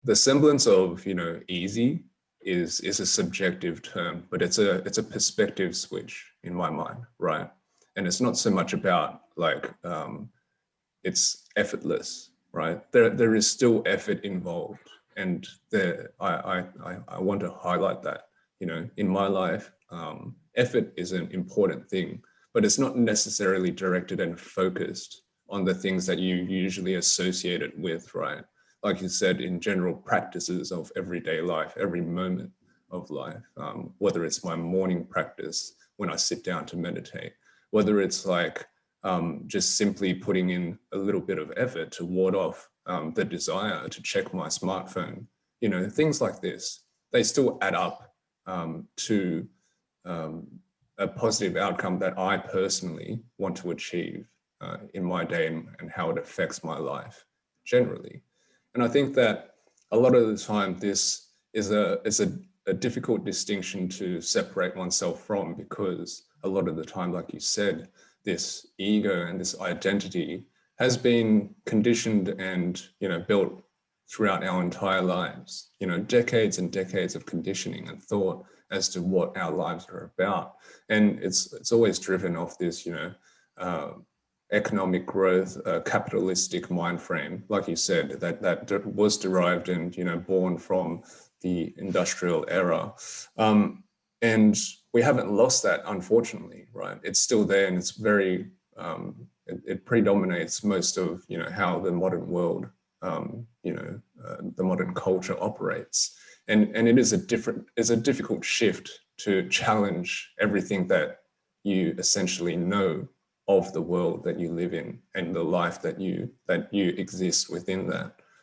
the semblance of, easy is a subjective term, but it's a perspective switch in my mind, right? And it's not so much about like it's effortless, right? There is still effort involved, and I want to highlight that, in my life, effort is an important thing, but it's not necessarily directed and focused on the things that you usually associate it with, right? Like you said, in general practices of everyday life, every moment of life, whether it's my morning practice when I sit down to meditate, whether it's like just simply putting in a little bit of effort to ward off the desire to check my smartphone, things like this, they still add up to a positive outcome that I personally want to achieve in my day and how it affects my life generally. And I think that a lot of the time this is a difficult distinction to separate oneself from, because a lot of the time, like you said, this ego and this identity has been conditioned and, built throughout our entire lives, decades and decades of conditioning and thought as to what our lives are about. And it's always driven off this, economic growth, capitalistic mind frame, like you said, that was derived and, born from the industrial era. And we haven't lost that, unfortunately, right? It's still there, and it's very, it predominates most of, how the modern world, the modern culture operates. And it is a difficult shift to challenge everything that you essentially know of the world that you live in and the life that you exist within that.